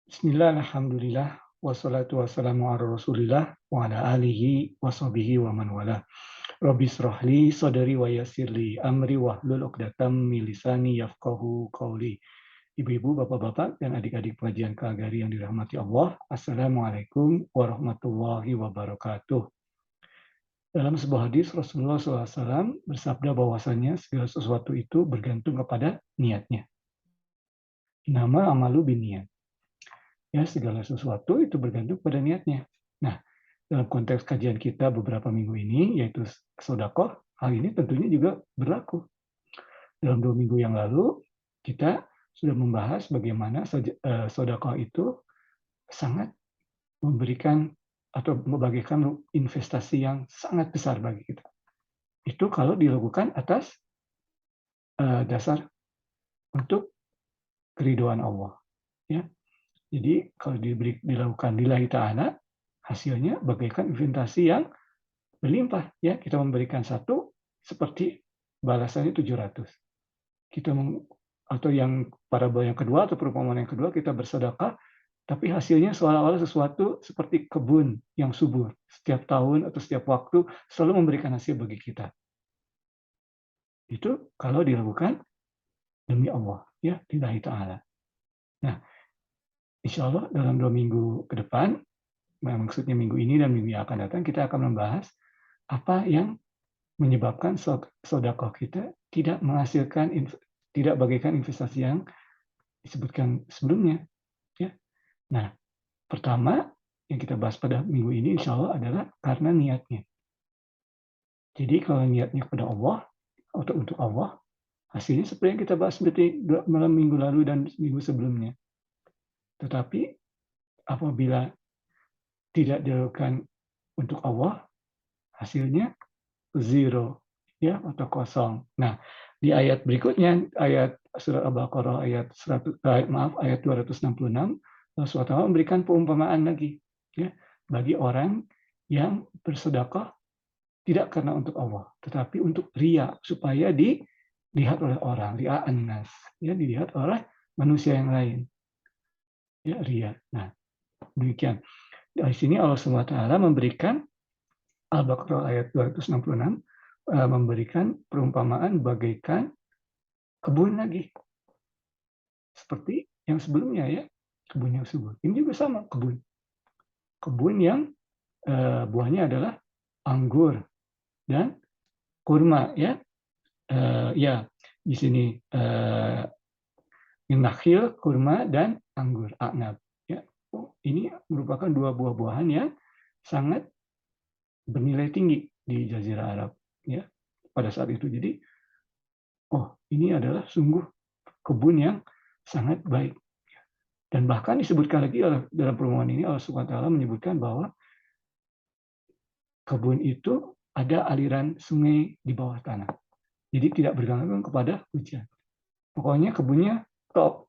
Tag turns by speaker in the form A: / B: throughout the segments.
A: Bismillah, alhamdulillah, wassalatu wassalamu ala rasulillah, wa ala alihi wa sahbihi wa man wala. Rabbi srahli sadari wa yassirli amri wahlul uqdatam min lisani yafqahu qawli. Ibu-ibu, bapak-bapak, dan adik-adik pengajian Keagari yang dirahmati Allah, Assalamualaikum warahmatullahi wabarakatuh. Dalam sebuah hadis Rasulullah SAW bersabda bahwasanya segala sesuatu itu bergantung kepada niatnya. Nama amalu binniat. Ya, segala sesuatu itu bergantung pada niatnya. Nah, dalam konteks kajian kita beberapa minggu ini, yaitu sedekah, hal ini tentunya juga berlaku. Dalam 2 minggu yang lalu, kita sudah membahas bagaimana sedekah itu sangat memberikan atau membagikan investasi yang sangat besar bagi kita. Itu kalau dilakukan atas dasar untuk keridhaan Allah. Ya. Jadi kalau dilakukan lillahi ta'ala, hasilnya bagaikan investasi yang berlimpah. Ya, kita memberikan satu seperti balasannya 700. Kita atau yang parabel yang kedua atau perumpamaan yang kedua, kita bersedekah, tapi hasilnya seolah-olah sesuatu seperti kebun yang subur. Setiap tahun atau setiap waktu selalu memberikan hasil bagi kita. Itu kalau dilakukan demi Allah, ya, lillahi ta'ala. Nah, insya Allah dalam 2 minggu ke depan, maksudnya minggu ini dan minggu yang akan datang, kita akan membahas apa yang menyebabkan sedekah kita tidak menghasilkan, tidak bagaikan investasi yang disebutkan sebelumnya. Ya. Nah, pertama yang kita bahas pada minggu ini insya Allah adalah karena niatnya. Jadi kalau niatnya kepada Allah atau untuk Allah, hasilnya seperti yang kita bahas seperti malam minggu lalu dan minggu sebelumnya. Tetapi apabila tidak dilakukan untuk Allah, hasilnya zero, ya, atau kosong. Nah, di ayat berikutnya, ayat surat Al-Baqarah ayat 266, Allah SWT memberikan perumpamaan lagi, ya, bagi orang yang bersedekah tidak karena untuk Allah, tetapi untuk riya, supaya dilihat oleh orang, ria'an nas, ya, dilihat oleh manusia yang lain. Ya, riya. Nah, demikian. Di sini Allah SWT memberikan Al-Baqarah ayat 266 memberikan perumpamaan bagaikan kebun lagi. Seperti yang sebelumnya, ya, kebun yang subur. Ini juga sama, kebun. Kebun yang buahnya adalah anggur dan kurma, ya. Ya, di sini nakhil, kurma, dan anggur, a'nab. Ya. Oh, ini merupakan dua buah-buahan yang sangat bernilai tinggi di Jazirah Arab, ya, pada saat itu. Jadi, oh, ini adalah sungguh kebun yang sangat baik. Dan bahkan disebutkan lagi dalam perumpamaan ini, Allah SWT menyebutkan bahwa kebun itu ada aliran sungai di bawah tanah. Jadi tidak bergantung kepada hujan. Pokoknya kebunnya top.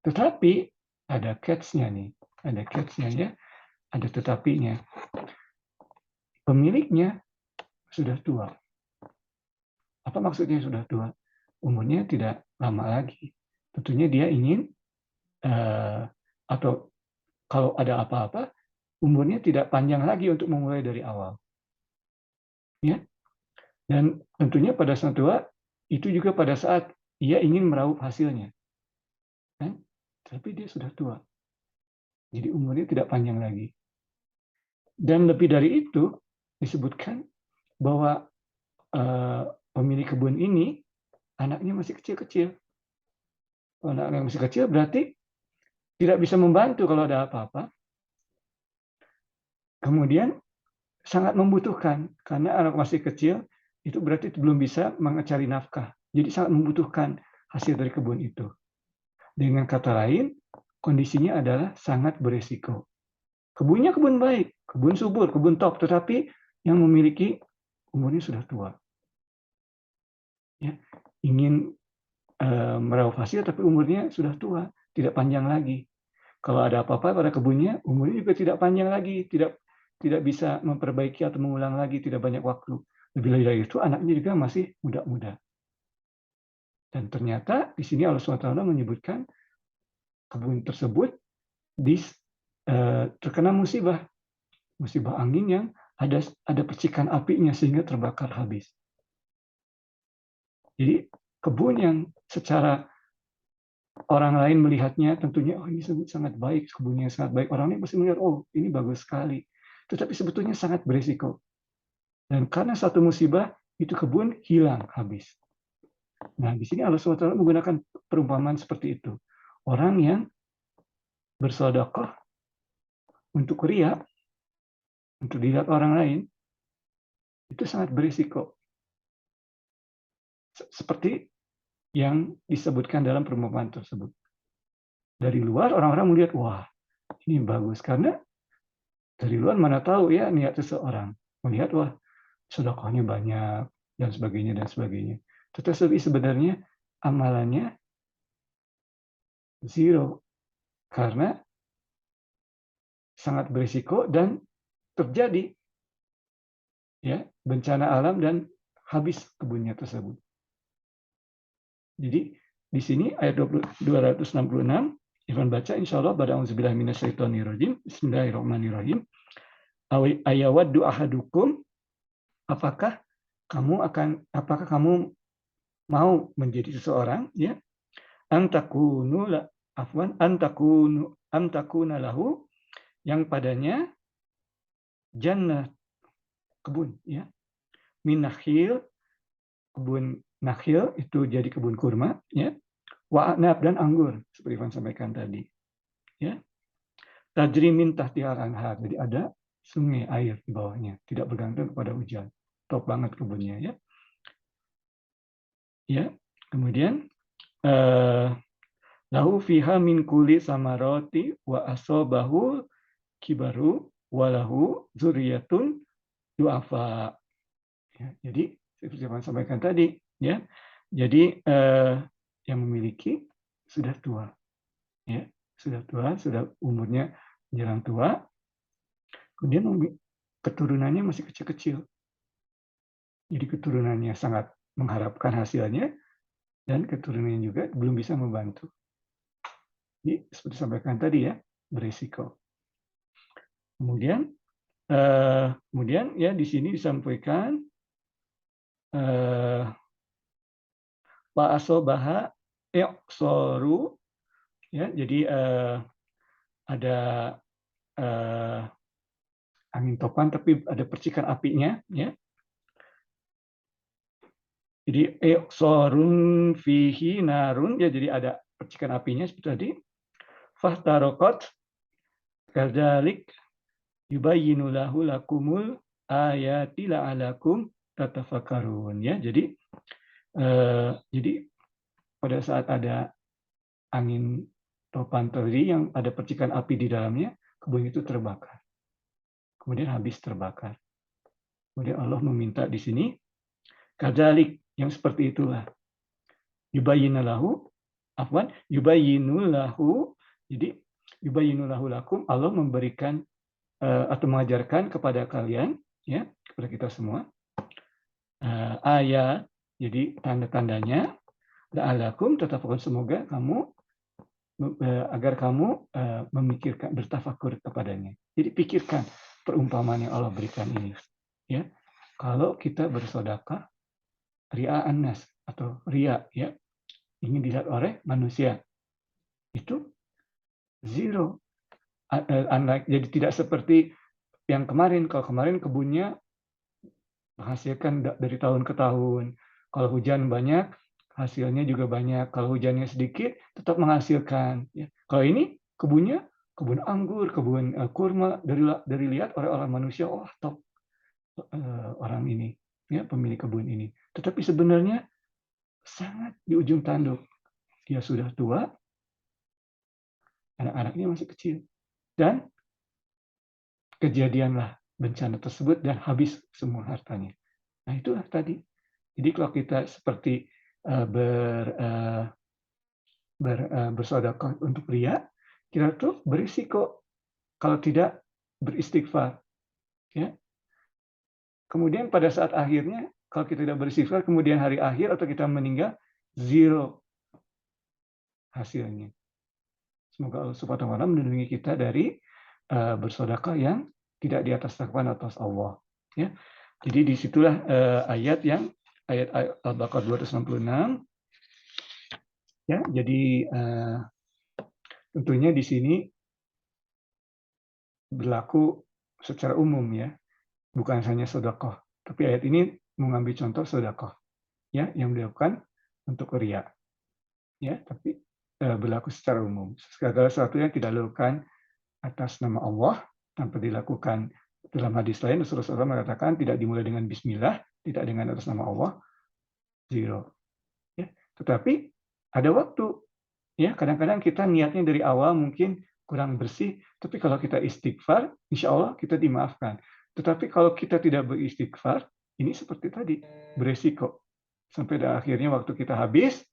A: Tetapi ada catch-nya nih. Ada catch-nya, ya. Ada tetapinya. Pemiliknya sudah tua. Apa maksudnya sudah tua? Umurnya tidak lama lagi. Tentunya dia ingin atau kalau ada apa-apa, umurnya tidak panjang lagi untuk memulai dari awal. Ya. Dan tentunya pada saat tua, itu juga pada saat ia ingin meraup hasilnya. Kan? Tapi dia sudah tua. Jadi umurnya tidak panjang lagi. Dan lebih dari itu, disebutkan bahwa pemilik kebun ini, anaknya masih kecil-kecil. Anaknya masih kecil berarti tidak bisa membantu kalau ada apa-apa. Kemudian sangat membutuhkan, karena anak masih kecil, itu berarti belum bisa mencari nafkah. Jadi sangat membutuhkan hasil dari kebun itu. Dengan kata lain, kondisinya adalah sangat beresiko. Kebunnya kebun baik, kebun subur, kebun top, tetapi yang memiliki umurnya sudah tua. Ya, ingin meraup hasil, tapi umurnya sudah tua, tidak panjang lagi. Kalau ada apa-apa pada kebunnya, umurnya juga tidak panjang lagi, tidak bisa memperbaiki atau mengulang lagi, tidak banyak waktu. Lebih dari itu, anaknya juga masih muda-muda. Dan ternyata di sini Allah SWT menyebutkan kebun tersebut terkena musibah angin yang ada percikan apinya sehingga terbakar habis. Jadi kebun yang secara orang lain melihatnya tentunya, oh ini sangat baik, kebunnya sangat baik. Orang lain pasti melihat, oh ini bagus sekali. Tetapi sebetulnya sangat berisiko. Dan karena satu musibah, itu kebun hilang habis. Nah, di sini Allah SWT menggunakan perumpamaan seperti itu. Orang yang bersedekah untuk riya, untuk dilihat orang lain, itu sangat berisiko. Seperti yang disebutkan dalam perumpamaan tersebut. Dari luar orang-orang melihat, wah ini bagus. Karena dari luar mana tahu ya niat seseorang. Melihat, wah sedekahnya banyak, dan sebagainya, dan sebagainya. Tetapi sebenarnya amalannya zero. Karena sangat berisiko dan terjadi ya bencana alam dan habis kebunnya tersebut. Jadi di sini ayat 266 Irfan baca insyaallah pada auzubillahi minasyaitonirrajim. Bismillahirrahmanirrahim. Ayawaddu ahadukum, apakah kamu mau menjadi seseorang ya antakuna lahu, yang padanya jannah, kebun ya, min nakhil, kebun nakhil itu jadi kebun kurma ya, wa anab, dan anggur seperti Ivan sampaikan tadi ya, tajri min tahtihal anhar, jadi ada sungai air di bawahnya, tidak bergantung kepada hujan, top banget kebunnya ya. Ya, kemudian lahu fiha min kulli samaroti wa asobahu kibaru walahu zuriyatun du'afa. Ya, jadi seperti yang saya sampaikan tadi ya. Jadi yang memiliki sudah tua ya, sudah umurnya menjelang tua. Kemudian keturunannya masih kecil-kecil. Jadi keturunannya sangat mengharapkan hasilnya dan keturunannya juga belum bisa membantu. Jadi seperti sampaikan tadi ya, berisiko. Kemudian ya di sini disampaikan Pak Asobaha Eksoru ya, jadi ada angin topan tapi ada percikan apinya ya. Jadi eksorun fihi narun ya, jadi ada percikan apinya seperti tadi. Fahtarokot kadzalik yubayyinu lahu lakumul ayati la'alakum tatafakkarun ya. Jadi pada saat ada angin topan tadi yang ada percikan api di dalamnya, kebun itu terbakar. Kemudian habis terbakar. Kemudian Allah meminta di sini kadzalik, yang seperti itulah. Yubayyinu lahu, jadi yubayyinu lahu lakum, Allah memberikan atau mengajarkan kepada kalian ya, kepada kita semua ayat, jadi tanda-tandanya, la'alakum tatafakkarun, semoga kamu agar kamu memikirkan, bertafakur kepadanya. Jadi pikirkan perumpamaan yang Allah berikan ini ya. Kalau kita bersedekah ria'an nas atau riya ya, ingin dilihat oleh manusia, itu zero. Jadi tidak seperti yang kemarin. Kalau kemarin kebunnya menghasilkan dari tahun ke tahun. Kalau hujan banyak, hasilnya juga banyak. Kalau hujannya sedikit, tetap menghasilkan. Ya. Kalau ini kebunnya kebun anggur, kebun kurma, dari lihat oleh orang manusia, oh top orang ini, ya pemilik kebun ini. Tetapi sebenarnya sangat di ujung tanduk. Dia sudah tua, anak-anaknya masih kecil, dan kejadianlah bencana tersebut dan habis semua hartanya. Nah itulah tadi. Jadi kalau kita seperti bersedekah untuk riya, kita tuh berisiko kalau tidak beristighfar. Ya. Kemudian pada saat akhirnya, kalau kita tidak beristighfar, kemudian hari akhir atau kita meninggal, zero hasilnya. Semoga Allah Subhanahu wa taala melindungi kita dari bersedekah yang tidak di atas takwan atas Allah. Ya. Jadi disitulah ayat Al-Baqarah 266. Ya, jadi tentunya di sini berlaku secara umum ya, bukan hanya sedekah. Tapi ayat ini mengambil contoh sedekah ya yang dilakukan untuk riya ya, tapi berlaku secara umum. Segala sesuatu yang tidak dilakukan atas nama Allah tanpa dilakukan dalam hadis lain Rasulullah SAW mengatakan tidak dimulai dengan bismillah, tidak dengan atas nama Allah, zero. Ya. Tetapi ada waktu. Ya, kadang-kadang kita niatnya dari awal mungkin kurang bersih, tapi kalau kita istighfar, insya Allah kita dimaafkan. Tetapi kalau kita tidak beristighfar, ini seperti tadi, beresiko. Sampai akhirnya waktu kita habis,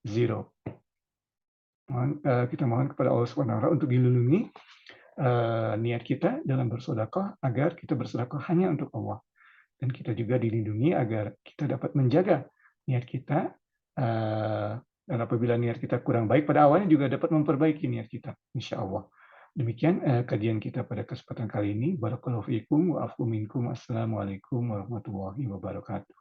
A: zero. Kita mohon kepada Allah SWT untuk dilindungi niat kita dalam bersedekah agar kita bersedekah hanya untuk Allah. Dan kita juga dilindungi agar kita dapat menjaga niat kita, dan apabila niat kita kurang baik pada awalnya juga dapat memperbaiki niat kita, insya Allah. Demikian kajian kita pada kesempatan kali ini. Barakallahu fiikum wa afu minkum. Assalamualaikum warahmatullahi wabarakatuh.